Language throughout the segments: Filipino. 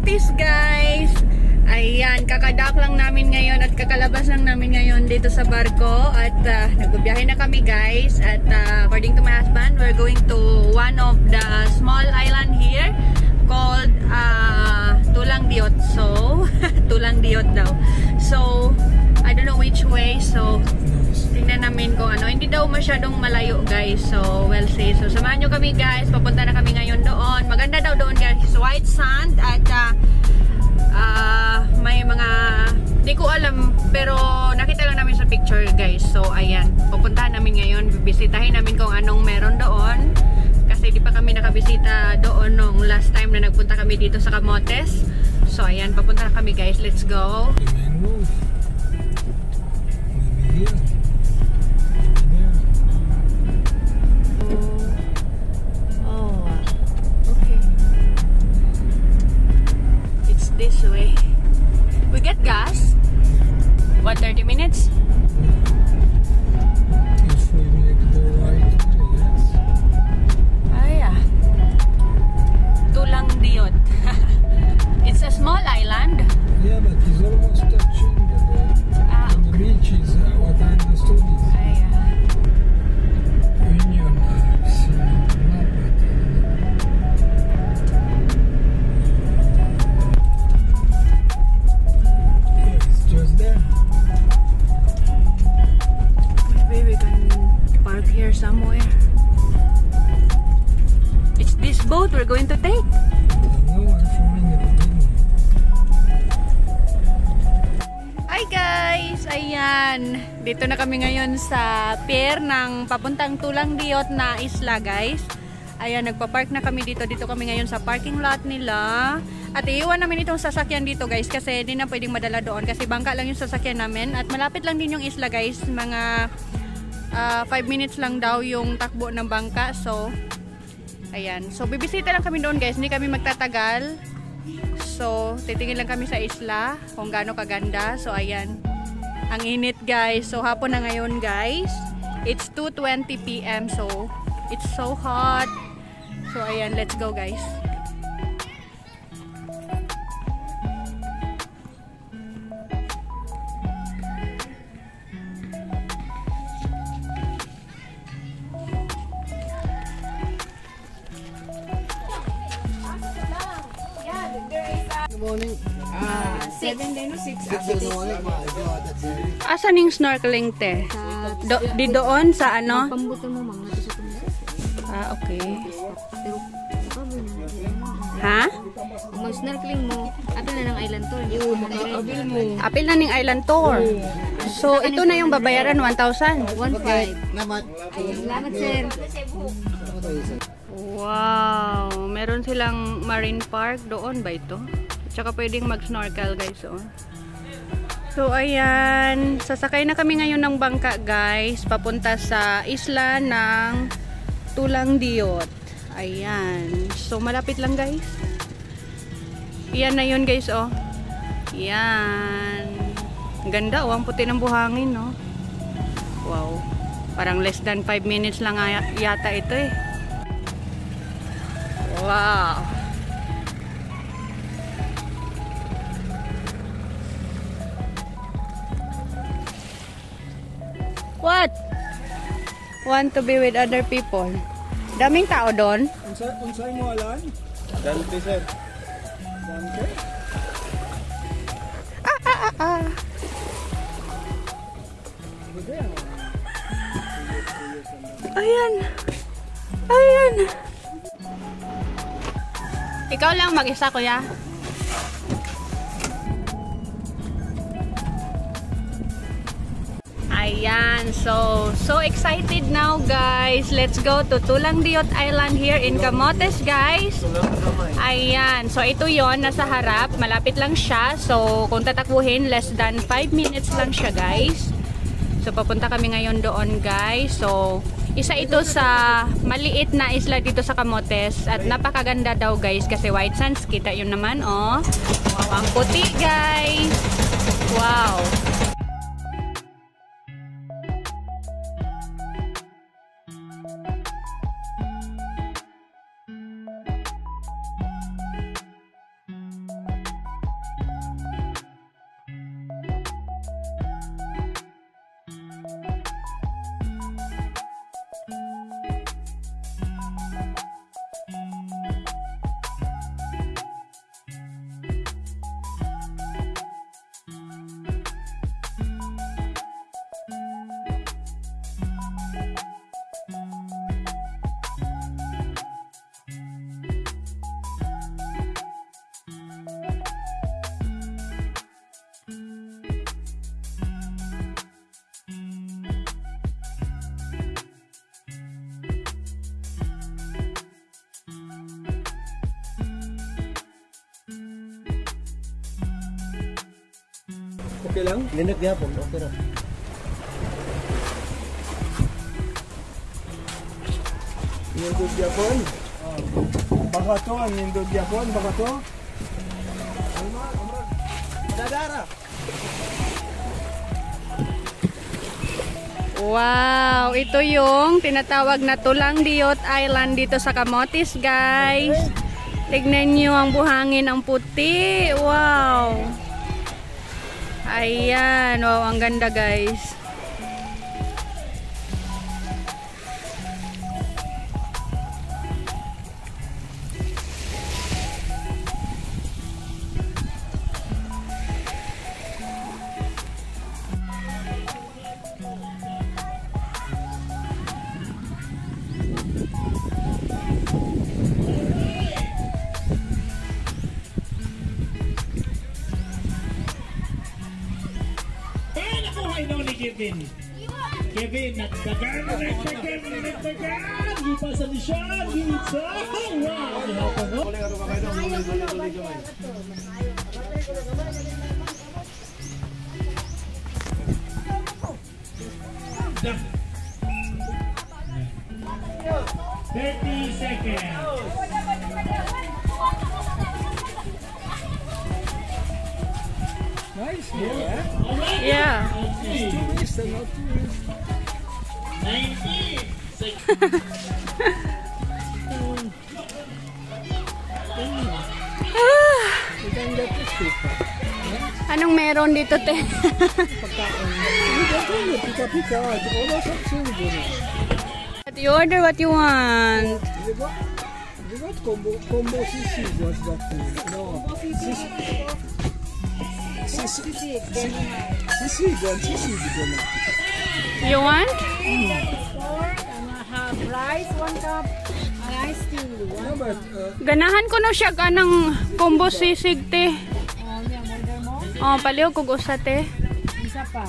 Camotes, guys. Ayan, kakadak lang namin ngayon at kakalabas lang namin ngayon dito sa barko at nagbibiyahe na kami, guys. At according to my husband, we're going to one of the small island here called Tulang Diot. So, Tulang Diot daw. So, I don't know which way. So, tingnan namin kung ano. Hindi daw masyadong malayo, guys. So, we'll see. So, samahan nyo kami, guys. Papunta na kami ngayon doon. Maganda daw doon, guys. White sand at may mga di ko alam pero nakita lang namin sa picture, guys. So ayan, pupuntahan namin ngayon, bibisitahin namin kung anong meron doon kasi di pa kami nakabisita doon nung last time na nagpunta kami dito sa Camotes. So ayan, papunta na kami, guys. Let's go. This way. We get gas? What, 30 minutes? If we make the right way, yes. Ah, yeah. Tulang Diot. It's a small island. Yeah, but it's almost touching the beach is what I understood is. Ah, yeah. Union, I've seen on the map, but just there. Maybe we can park here somewhere. It's this boat we're going to take. No, I'm from the beginning. Hi guys! Ayan. Dito na kami ngayon sa pier ng papuntang Tulang Diot na isla, guys. Ayan, nagpa-park na kami dito. Dito kami ngayon sa parking lot nila. At iiwan namin itong sasakyan dito, guys, kasi hindi na pwedeng madala doon kasi bangka lang yung sasakyan namin at malapit lang din yung isla, guys. Mga 5 minutes lang daw yung takbo ng bangka. So ayan, so bibisita lang kami doon, guys, hindi kami magtatagal. So titingin lang kami sa isla kung gaano kaganda. So ayan, ang init, guys. So hapon na ngayon, guys. It's 2:20 PM, so it's so hot. So ayan, let's go, guys. Morning. 7 din o 6. Asan yung snorkeling, te? Di doon sa ano? Pambuto mo mga sa tumbas. Ah, okay. Pero Ha? mag snorkeling mo, apil na ng island tour. Apil mo. Apil na ning island tour. So ito na yung babayaran, 1,000. 1.5. Salamat, sir. Wow, meron silang marine park doon ba ito? Tsaka pwedeng mag-snorkel, guys, oh. So ayan, sasakay na kami ngayon ng bangka, guys, papunta sa isla ng Tulang Diot. Ayan. So malapit lang, guys. Yan na yun, guys, oh. Yan. Ganda, oh, ang puti ng buhangin, no. Wow. Parang less than 5 minutes lang yata ito, eh. Wow. What? Want to be with other people? Daming tao doon. Unsay mo alan? Dante, sir. Dante? Ah. Ayan. Ayan. Ikaw lang mag-isa, kuya. Ayan, so excited now, guys. Let's go to Tulang Diot Island here in Camotes, guys. Ayan, so ito yon nasa harap, malapit lang siya. So kung tatakbuhin, less than 5 minutes lang siya, guys. So papunta kami ngayon doon, guys. So isa ito sa maliit na isla dito sa Camotes at napakaganda daw, guys, kasi white sands, kita yun naman, oh. Wow, ang puti, guys. Wow. Okay lang? Linag gihapon, okay ra. Nindog Japon? Baka to, ang Nindog Japon, baka to? Dadara. Wow, ito yung tinatawag na Tulang Diot Island dito sa Camotes, guys. Tignan nyo ang buhangin, ang puti. Wow. Ayan, wow, ang ganda, guys. Kevin, nagdagan! Ipasa ni Sean! Gitsa! Wow! Gihapon, no? Done. 30 seconds. Nice, yeah. Yeah. It's 2 weeks and not 2 weeks. 19 seconds. You can get this paper. Anong meron dito, te? Pika-pika. Wala sa sino. You order what you want. You got combo sisig. What's that thing? No. Sisig. You want? Rice, 1 cup. Rice tea. No, but Ganahan ko na siya kanang combo sisig, te. Order mo? Oh, paliw kog usa, te. Isa pa.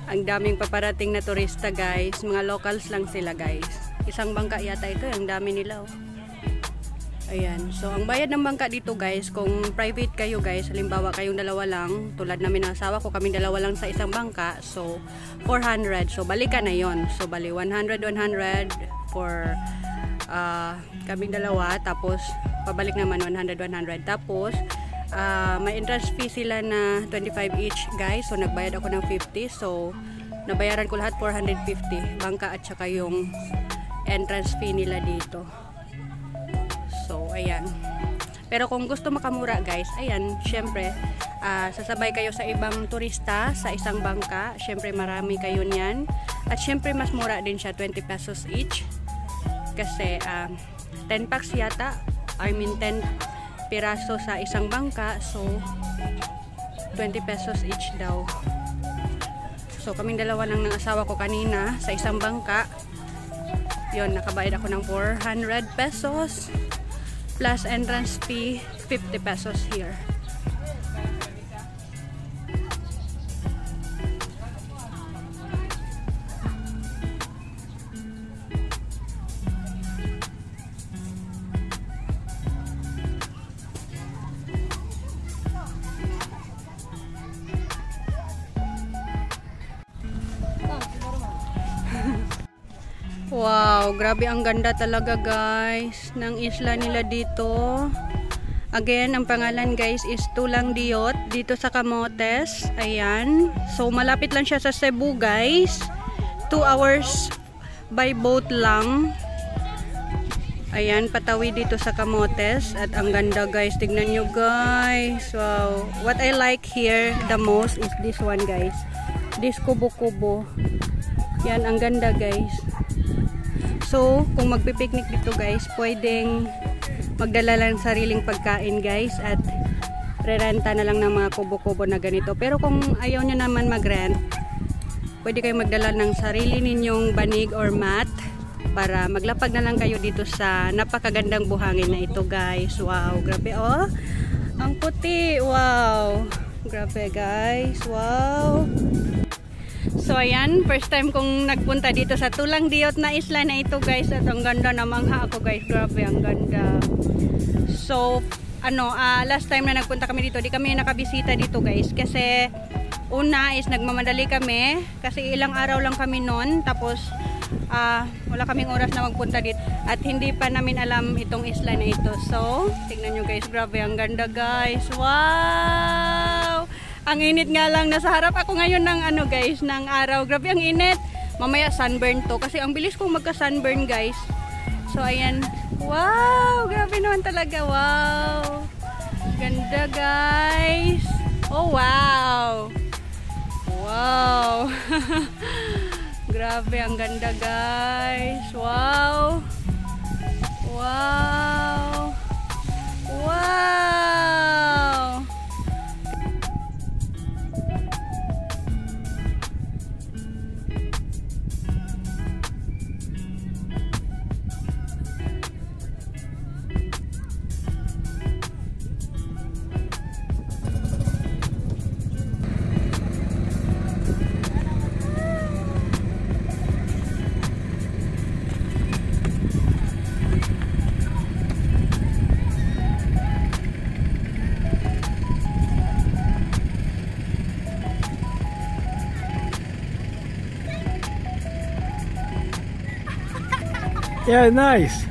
Ang daming paparating na turista, guys. Mga locals lang sila, guys. Isang bangka yata ito. Ang dami nila, oh. Ayan. So, ang bayad ng bangka dito, guys, kung private kayo, guys, halimbawa kayong dalawa lang, tulad namin ng asawa ko, kaming dalawa lang sa isang bangka, so, 400. So, balikan na yon. So, bali, 100 for kaming dalawa, tapos, pabalik naman 100. Tapos, may entrance fee sila na 25 each, guys. So, nagbayad ako ng 50. So, nabayaran ko lahat 450. Bangka at saka yung entrance fee nila dito. So, ayan. Pero kung gusto makamura, guys, ayan, syempre, sasabay kayo sa ibang turista sa isang bangka. Syempre, marami kayo niyan. At syempre, mas mura din siya, 20 pesos each. Kasi, 10 packs yata. I mean, 10 piraso sa isang bangka. So, 20 pesos each daw. So, kaming dalawa lang ng asawa ko kanina sa isang bangka. Yun, nakabayad ako ng 400 pesos. Plus entrance fee, 50 pesos here. Wow, grabe ang ganda talaga guys ng isla nila dito. Again, ang pangalan guys is Tulang Diot dito sa Camotes. Ayan. So malapit lang siya sa Cebu guys. 2 hours by boat lang. Ayan, patawid dito sa Camotes. At ang ganda guys, tignan nyo guys. Wow, what I like here the most is this one guys. This kubo-kubo. Yan, ang ganda guys. So, kung magpipiknik dito guys, pwedeng magdala lang sariling pagkain guys. At rerenta na lang ng mga kubo-kubo na ganito. Pero kung ayaw nyo naman mag-rent, pwede kayo magdala ng sarili ninyong banig or mat para maglapag na lang kayo dito sa napakagandang buhangin na ito guys. Wow, grabe oh. Ang puti. Wow. Grabe guys. Wow. So ayan, first time kong nagpunta dito sa Tulang Diot na isla na ito guys. At ang ganda na mangha ako guys. Grabe, ang ganda. So, last time na nagpunta kami dito, di kami nakabisita dito guys. Kasi una is nagmamadali kami. Kasi ilang araw lang kami noon. Tapos, wala kaming oras na magpunta dito at hindi pa namin alam itong isla na ito. So, tingnan nyo guys, grabe ang ganda guys. Wow! Ang init nga lang, nasa harap ako ngayon ng guys, ng araw. Grabe ang init. Mamaya sunburn to kasi ang bilis kong magka-sunburn guys. So, ayan. Wow! Grabe naman talaga. Wow! Ganda guys. Oh, wow! Wow! Grabe, ang ganda guys. Wow. Wow. Wow. Yeah, nice.